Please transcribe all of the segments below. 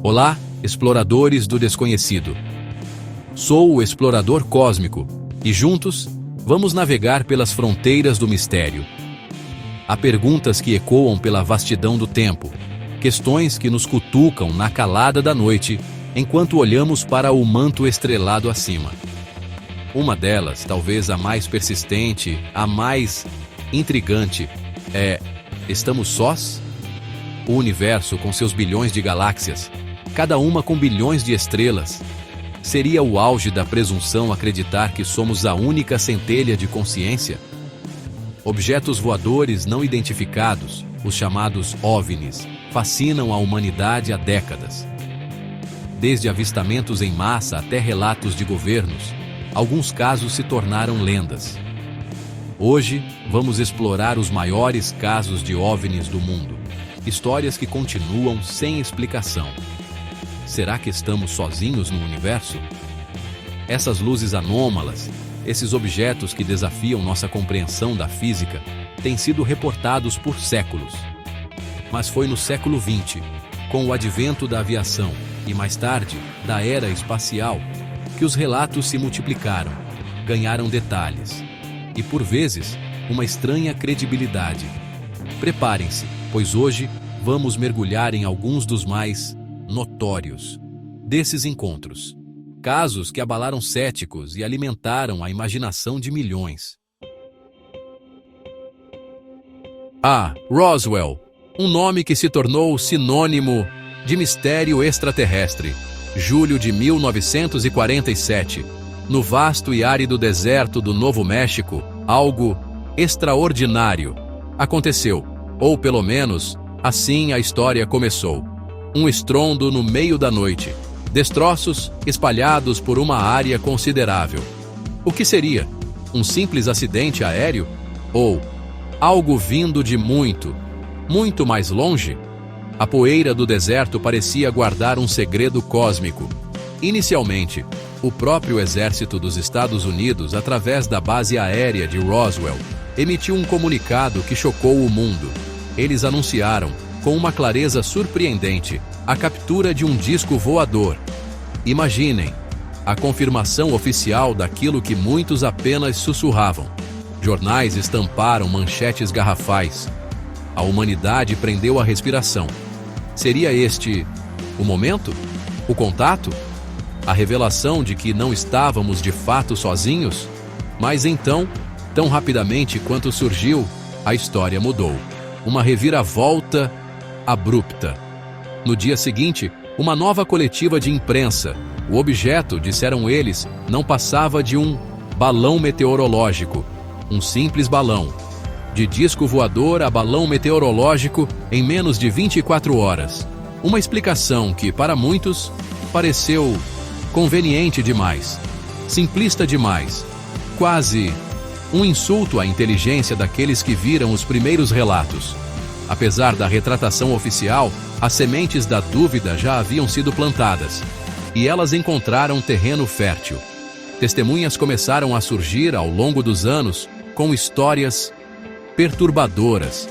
Olá, exploradores do desconhecido. Sou o explorador cósmico e juntos vamos navegar pelas fronteiras do mistério. Há perguntas que ecoam pela vastidão do tempo, questões que nos cutucam na calada da noite enquanto olhamos para o manto estrelado acima. Uma delas, talvez a mais persistente, a mais intrigante, é: estamos sós? O universo, com seus bilhões de galáxias, cada uma com bilhões de estrelas, seria o auge da presunção acreditar que somos a única centelha de consciência? Objetos voadores não identificados, os chamados OVNIs, fascinam a humanidade há décadas. Desde avistamentos em massa até relatos de governos, alguns casos se tornaram lendas. Hoje, vamos explorar os maiores casos de OVNIs do mundo, histórias que continuam sem explicação. Será que estamos sozinhos no universo? Essas luzes anômalas, esses objetos que desafiam nossa compreensão da física, têm sido reportados por séculos. Mas foi no século XX, com o advento da aviação e mais tarde da era espacial, que os relatos se multiplicaram, ganharam detalhes e, por vezes, uma estranha credibilidade. Preparem-se, pois hoje vamos mergulhar em alguns dos mais notórios desses encontros. Casos que abalaram céticos e alimentaram a imaginação de milhões. Roswell, um nome que se tornou sinônimo de mistério extraterrestre. Julho de 1947, no vasto e árido deserto do Novo México, algo extraordinário aconteceu, ou pelo menos, assim a história começou. Um estrondo no meio da noite, destroços espalhados por uma área considerável. O que seria? Um simples acidente aéreo? Ou algo vindo de muito, muito mais longe? A poeira do deserto parecia guardar um segredo cósmico. Inicialmente, o próprio exército dos Estados Unidos, através da base aérea de Roswell, emitiu um comunicado que chocou o mundo. Eles anunciaram, com uma clareza surpreendente, a captura de um disco voador. Imaginem, a confirmação oficial daquilo que muitos apenas sussurravam. Jornais estamparam manchetes garrafais. A humanidade prendeu a respiração. Seria este o momento? O contato? A revelação de que não estávamos de fato sozinhos? Mas então, tão rapidamente quanto surgiu, a história mudou. Uma reviravolta abrupta. No dia seguinte, uma nova coletiva de imprensa. O objeto, disseram eles, não passava de um balão meteorológico. Um simples balão. De disco voador a balão meteorológico em menos de 24 horas. Uma explicação que, para muitos, pareceu conveniente demais, simplista demais, quase um insulto à inteligência daqueles que viram os primeiros relatos. Apesar da retratação oficial, as sementes da dúvida já haviam sido plantadas, e elas encontraram terreno fértil. Testemunhas começaram a surgir ao longo dos anos com histórias perturbadoras,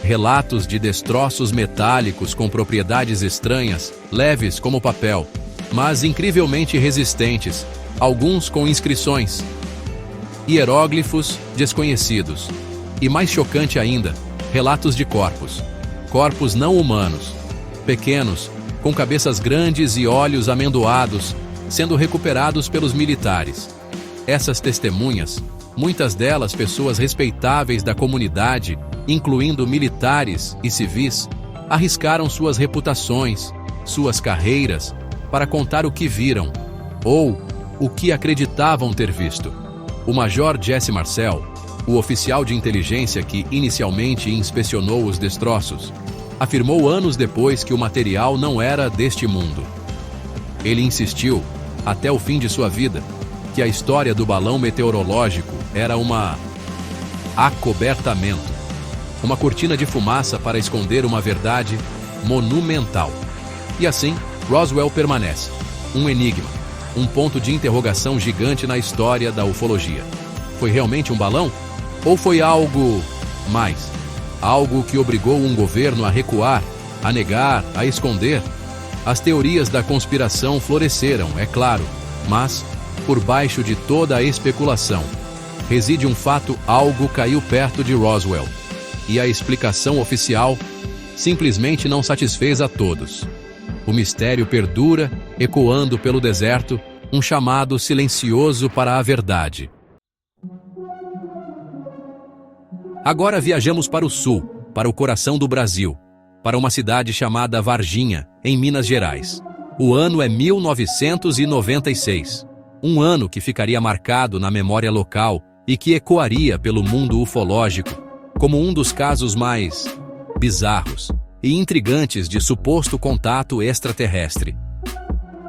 relatos de destroços metálicos com propriedades estranhas, leves como papel, mas incrivelmente resistentes, alguns com inscrições, hieróglifos desconhecidos. E mais chocante ainda, relatos de corpos não humanos, pequenos, com cabeças grandes e olhos amendoados, sendo recuperados pelos militares. Essas testemunhas, muitas delas pessoas respeitáveis da comunidade, incluindo militares e civis, arriscaram suas reputações, suas carreiras, para contar o que viram, ou o que acreditavam ter visto. O Major Jesse Marcel, o oficial de inteligência que inicialmente inspecionou os destroços, afirmou anos depois que o material não era deste mundo. Ele insistiu, até o fim de sua vida, que a história do balão meteorológico era uma acobertamento, uma cortina de fumaça para esconder uma verdade monumental. E assim, Roswell permanece, um enigma, um ponto de interrogação gigante na história da ufologia. Foi realmente um balão? Ou foi algo mais? Algo que obrigou um governo a recuar, a negar, a esconder? As teorias da conspiração floresceram, é claro, mas, por baixo de toda a especulação, reside um fato: algo caiu perto de Roswell. E a explicação oficial simplesmente não satisfez a todos. O mistério perdura, ecoando pelo deserto, um chamado silencioso para a verdade. Agora viajamos para o sul, para o coração do Brasil, para uma cidade chamada Varginha, em Minas Gerais. O ano é 1996, um ano que ficaria marcado na memória local e que ecoaria pelo mundo ufológico como um dos casos mais bizarros e intrigantes de suposto contato extraterrestre.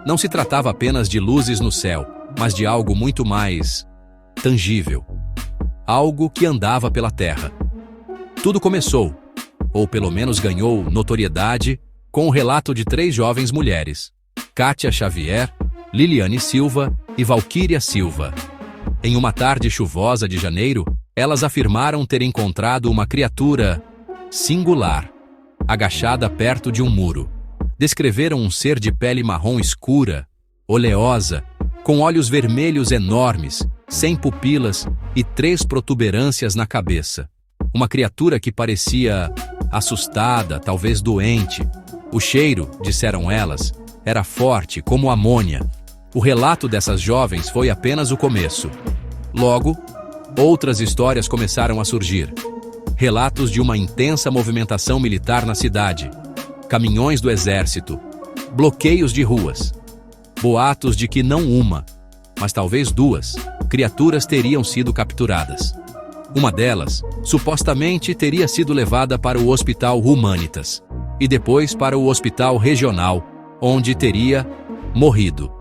Não se tratava apenas de luzes no céu, mas de algo muito mais tangível. Algo que andava pela Terra. Tudo começou, ou pelo menos ganhou notoriedade, com o relato de 3 jovens mulheres, Kátia Xavier, Liliane Silva e Valquíria Silva. Em uma tarde chuvosa de janeiro, elas afirmaram ter encontrado uma criatura singular, agachada perto de um muro. Descreveram um ser de pele marrom escura, oleosa, com olhos vermelhos enormes, sem pupilas e 3 protuberâncias na cabeça. Uma criatura que parecia assustada, talvez doente. O cheiro, disseram elas, era forte como amônia. O relato dessas jovens foi apenas o começo. Logo, outras histórias começaram a surgir. Relatos de uma intensa movimentação militar na cidade, caminhões do exército, bloqueios de ruas, boatos de que não uma, mas talvez 2, criaturas teriam sido capturadas. Uma delas, supostamente, teria sido levada para o Hospital Humanitas e depois para o Hospital Regional, onde teria morrido.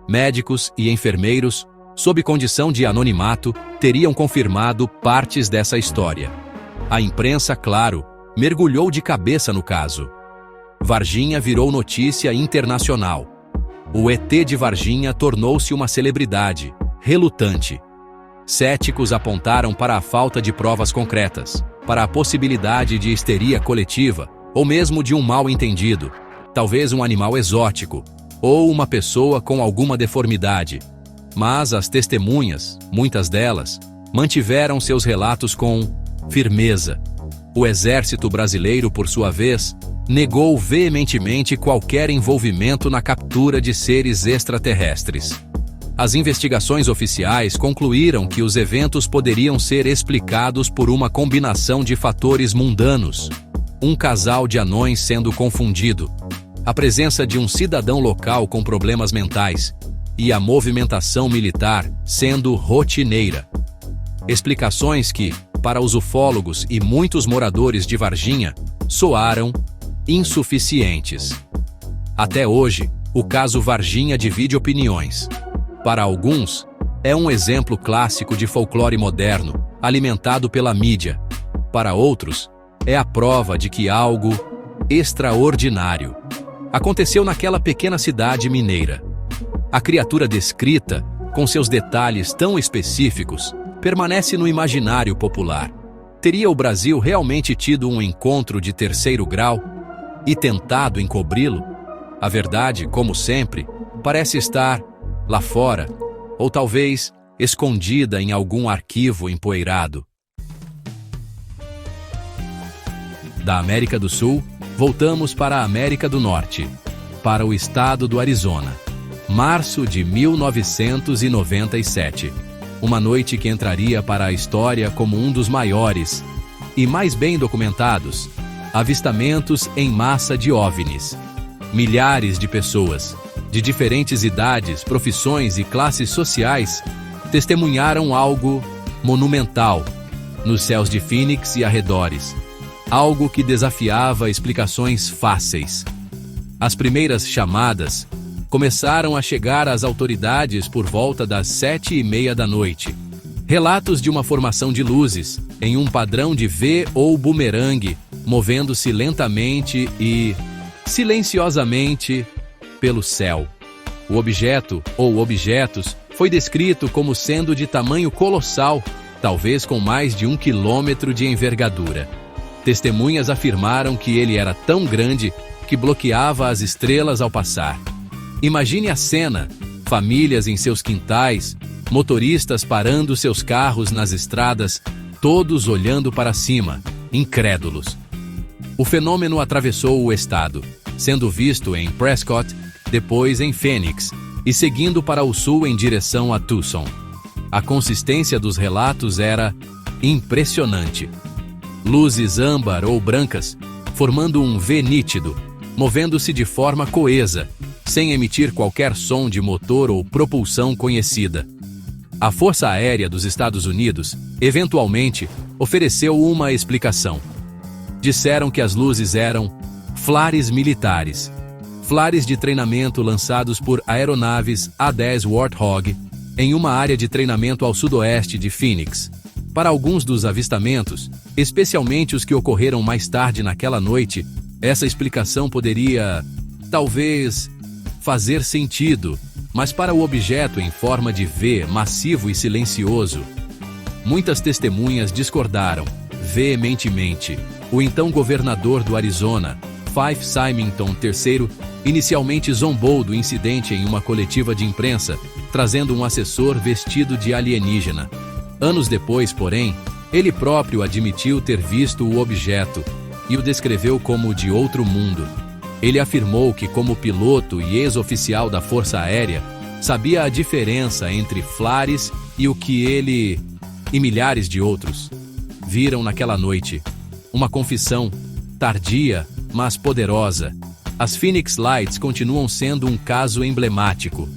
Médicos e enfermeiros, sob condição de anonimato, teriam confirmado partes dessa história. A imprensa, claro, mergulhou de cabeça no caso. Varginha virou notícia internacional. O ET de Varginha tornou-se uma celebridade, relutante. Céticos apontaram para a falta de provas concretas, para a possibilidade de histeria coletiva, ou mesmo de um mal-entendido, talvez um animal exótico, ou uma pessoa com alguma deformidade. Mas as testemunhas, muitas delas, mantiveram seus relatos com firmeza. O exército brasileiro, por sua vez, negou veementemente qualquer envolvimento na captura de seres extraterrestres. As investigações oficiais concluíram que os eventos poderiam ser explicados por uma combinação de fatores mundanos: um casal de anões sendo confundido, a presença de um cidadão local com problemas mentais e a movimentação militar sendo rotineira. Explicações que, para os ufólogos e muitos moradores de Varginha, soaram insuficientes. Até hoje, o caso Varginha divide opiniões. Para alguns, é um exemplo clássico de folclore moderno, alimentado pela mídia. Para outros, é a prova de que algo extraordinário aconteceu naquela pequena cidade mineira. A criatura descrita, com seus detalhes tão específicos, permanece no imaginário popular. Teria o Brasil realmente tido um encontro de 3º grau e tentado encobri-lo? A verdade, como sempre, parece estar lá fora, ou talvez escondida em algum arquivo empoeirado. Da América do Sul, voltamos para a América do Norte, para o estado do Arizona. Março de 1997. Uma noite que entraria para a história como um dos maiores e mais bem documentados avistamentos em massa de OVNIs. Milhares de pessoas, de diferentes idades, profissões e classes sociais, testemunharam algo monumental nos céus de Phoenix e arredores. Algo que desafiava explicações fáceis. As primeiras chamadas começaram a chegar às autoridades por volta das 7h30 da noite. Relatos de uma formação de luzes, em um padrão de V ou bumerangue, movendo-se lentamente e silenciosamente pelo céu. O objeto, ou objetos, foi descrito como sendo de tamanho colossal, talvez com mais de 1 quilômetro de envergadura. Testemunhas afirmaram que ele era tão grande que bloqueava as estrelas ao passar. Imagine a cena: famílias em seus quintais, motoristas parando seus carros nas estradas, todos olhando para cima, incrédulos. O fenômeno atravessou o estado, sendo visto em Prescott, depois em Phoenix, e seguindo para o sul em direção a Tucson. A consistência dos relatos era impressionante. Luzes âmbar ou brancas, formando um V nítido, movendo-se de forma coesa, sem emitir qualquer som de motor ou propulsão conhecida. A Força Aérea dos Estados Unidos, eventualmente, ofereceu uma explicação. Disseram que as luzes eram flares militares, flares de treinamento lançados por aeronaves A-10 Warthog em uma área de treinamento ao sudoeste de Phoenix. Para alguns dos avistamentos, especialmente os que ocorreram mais tarde naquela noite, essa explicação poderia, talvez, fazer sentido, mas para o objeto em forma de V massivo e silencioso, muitas testemunhas discordaram veementemente. O então governador do Arizona, Fife Symington III, inicialmente zombou do incidente em uma coletiva de imprensa, trazendo um assessor vestido de alienígena. Anos depois, porém, ele próprio admitiu ter visto o objeto e o descreveu como de outro mundo. Ele afirmou que, como piloto e ex-oficial da Força Aérea, sabia a diferença entre flares e o que ele e milhares de outros viram naquela noite. Uma confissão tardia, mas poderosa. As Phoenix Lights continuam sendo um caso emblemático.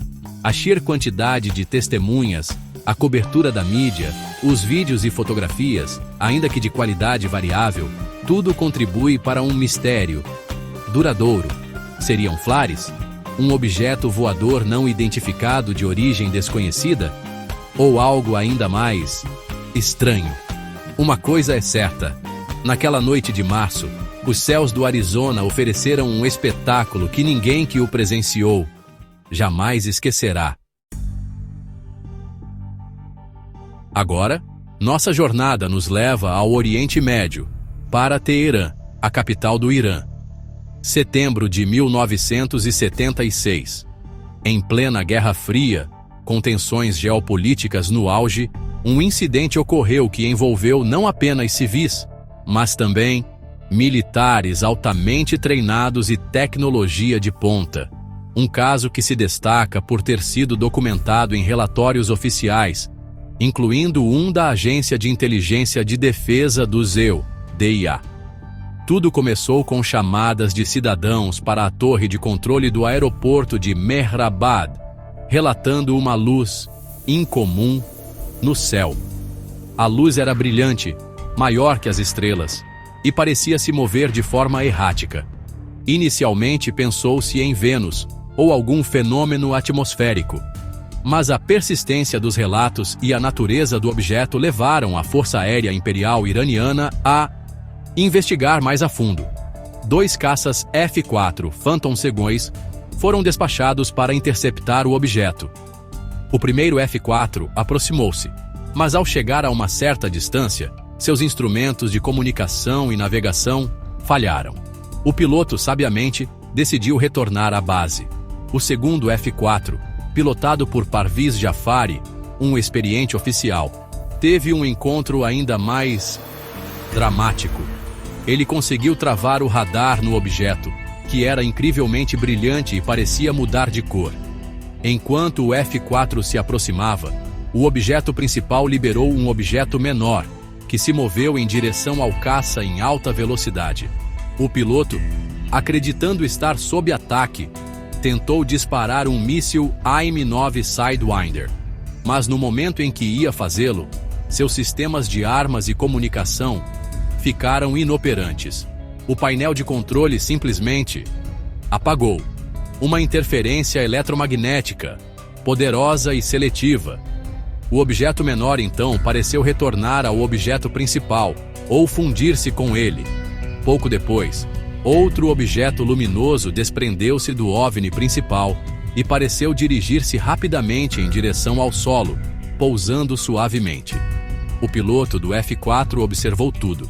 A sheer quantidade de testemunhas, a cobertura da mídia, os vídeos e fotografias, ainda que de qualidade variável, tudo contribui para um mistério duradouro. Seriam flares? Um objeto voador não identificado de origem desconhecida? Ou algo ainda mais estranho? Uma coisa é certa: naquela noite de março, os céus do Arizona ofereceram um espetáculo que ninguém que o presenciou jamais esquecerá. Agora, nossa jornada nos leva ao Oriente Médio, para Teherã, a capital do Irã. Setembro de 1976. Em plena Guerra Fria, com tensões geopolíticas no auge, um incidente ocorreu que envolveu não apenas civis, mas também militares altamente treinados e tecnologia de ponta. Um caso que se destaca por ter sido documentado em relatórios oficiais, incluindo um da Agência de Inteligência de Defesa do ZEU, DIA. Tudo começou com chamadas de cidadãos para a torre de controle do aeroporto de Mehrabad, relatando uma luz incomum no céu. A luz era brilhante, maior que as estrelas, e parecia se mover de forma errática. Inicialmente pensou-se em Vênus ou algum fenômeno atmosférico, mas a persistência dos relatos e a natureza do objeto levaram a Força Aérea Imperial Iraniana a investigar mais a fundo. 2 caças F-4 Phantom Segoys foram despachados para interceptar o objeto. O primeiro F-4 aproximou-se, mas ao chegar a uma certa distância, seus instrumentos de comunicação e navegação falharam. O piloto, sabiamente, decidiu retornar à base. O segundo F-4, pilotado por Parviz Jafari, um experiente oficial, teve um encontro ainda mais dramático. Ele conseguiu travar o radar no objeto, que era incrivelmente brilhante e parecia mudar de cor. Enquanto o F-4 se aproximava, o objeto principal liberou um objeto menor, que se moveu em direção ao caça em alta velocidade. O piloto, acreditando estar sob ataque, tentou disparar um míssil AIM-9 Sidewinder, mas no momento em que ia fazê-lo, seus sistemas de armas e comunicação ficaram inoperantes. O painel de controle simplesmente apagou. Uma interferência eletromagnética, poderosa e seletiva. O objeto menor então pareceu retornar ao objeto principal, ou fundir-se com ele. Pouco depois, outro objeto luminoso desprendeu-se do OVNI principal e pareceu dirigir-se rapidamente em direção ao solo, pousando suavemente. O piloto do F-4 observou tudo.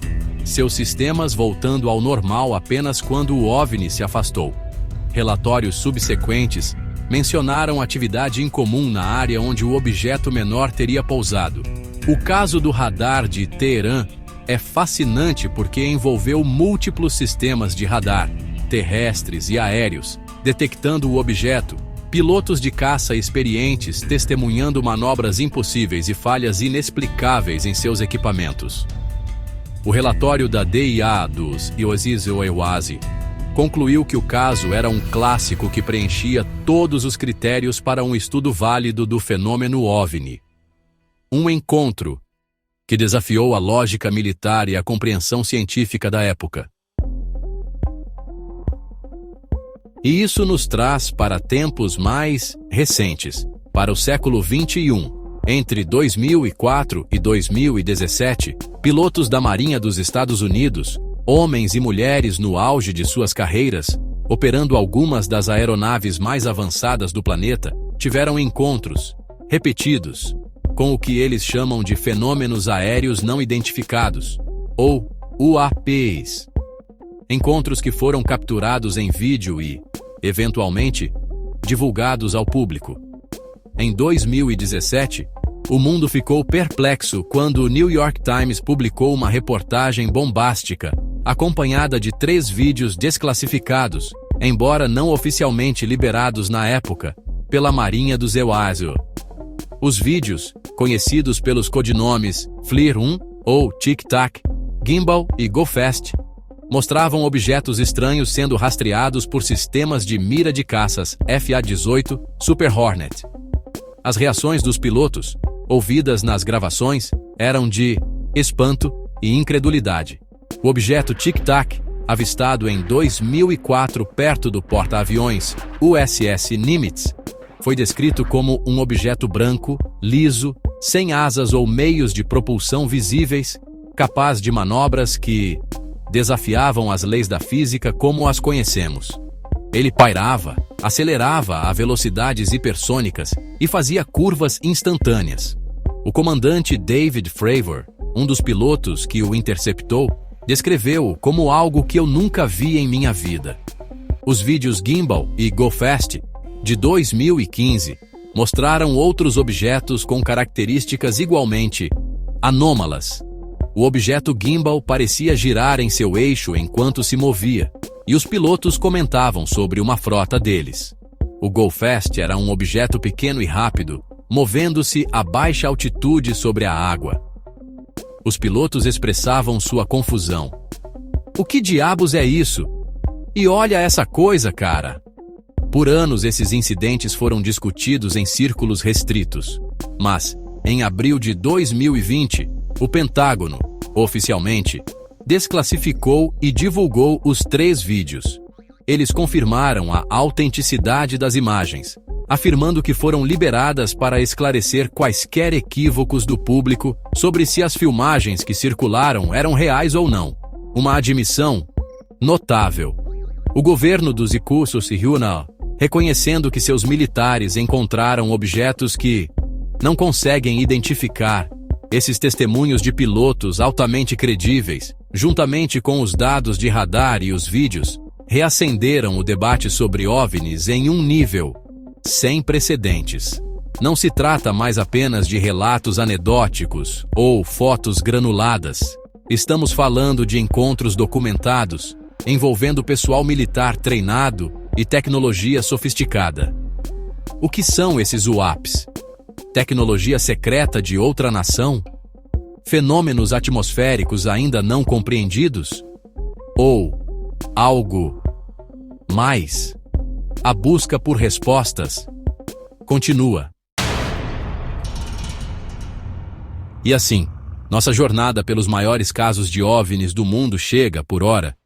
seus sistemas voltando ao normal apenas quando o OVNI se afastou. Relatórios subsequentes mencionaram atividade incomum na área onde o objeto menor teria pousado. O caso do radar de Teherã é fascinante porque envolveu múltiplos sistemas de radar, terrestres e aéreos, detectando o objeto, pilotos de caça experientes testemunhando manobras impossíveis e falhas inexplicáveis em seus equipamentos. O relatório da DIA dos Iosiz-Oewasi concluiu que o caso era um clássico que preenchia todos os critérios para um estudo válido do fenômeno OVNI. Um encontro que desafiou a lógica militar e a compreensão científica da época. E isso nos traz para tempos mais recentes, para o século XXI. Entre 2004 e 2017, pilotos da Marinha dos Estados Unidos, homens e mulheres no auge de suas carreiras, operando algumas das aeronaves mais avançadas do planeta, tiveram encontros repetidos com o que eles chamam de fenômenos aéreos não identificados, ou UAPs. Encontros que foram capturados em vídeo e, eventualmente, divulgados ao público. Em 2017, o mundo ficou perplexo quando o New York Times publicou uma reportagem bombástica, acompanhada de 3 vídeos desclassificados, embora não oficialmente liberados na época, pela Marinha dos Oewasi. Os vídeos, conhecidos pelos codinomes FLIR 1 ou Tic Tac, Gimbal e Go Fast, mostravam objetos estranhos sendo rastreados por sistemas de mira de caças FA-18 Super Hornet. As reações dos pilotos, ouvidas nas gravações, eram de espanto e incredulidade. O objeto Tic Tac, avistado em 2004 perto do porta-aviões USS Nimitz, foi descrito como um objeto branco, liso, sem asas ou meios de propulsão visíveis, capaz de manobras que desafiavam as leis da física como as conhecemos. Ele pairava, acelerava a velocidades hipersônicas e fazia curvas instantâneas. O comandante David Fravor, um dos pilotos que o interceptou, descreveu-o como algo que eu nunca vi em minha vida. Os vídeos Gimbal e Go Fast, de 2015, mostraram outros objetos com características igualmente anômalas. O objeto Gimbal parecia girar em seu eixo enquanto se movia, e os pilotos comentavam sobre uma frota deles. O Go Fast era um objeto pequeno e rápido, movendo-se a baixa altitude sobre a água. Os pilotos expressavam sua confusão. O que diabos é isso? E olha essa coisa, cara! Por anos esses incidentes foram discutidos em círculos restritos. Mas, em abril de 2020, o Pentágono, oficialmente, desclassificou e divulgou os 3 vídeos. Eles confirmaram a autenticidade das imagens, afirmando que foram liberadas para esclarecer quaisquer equívocos do público sobre se as filmagens que circularam eram reais ou não. Uma admissão notável. O governo dos Ikusu-Siryuna, reconhecendo que seus militares encontraram objetos que não conseguem identificar, esses testemunhos de pilotos altamente credíveis, juntamente com os dados de radar e os vídeos, reacenderam o debate sobre OVNIs em um nível sem precedentes. Não se trata mais apenas de relatos anedóticos ou fotos granuladas. Estamos falando de encontros documentados, envolvendo pessoal militar treinado e tecnologia sofisticada. O que são esses UAPs? Tecnologia secreta de outra nação? Fenômenos atmosféricos ainda não compreendidos? Ou algo mais? A busca por respostas continua. E assim, nossa jornada pelos maiores casos de OVNIs do mundo chega, por ora,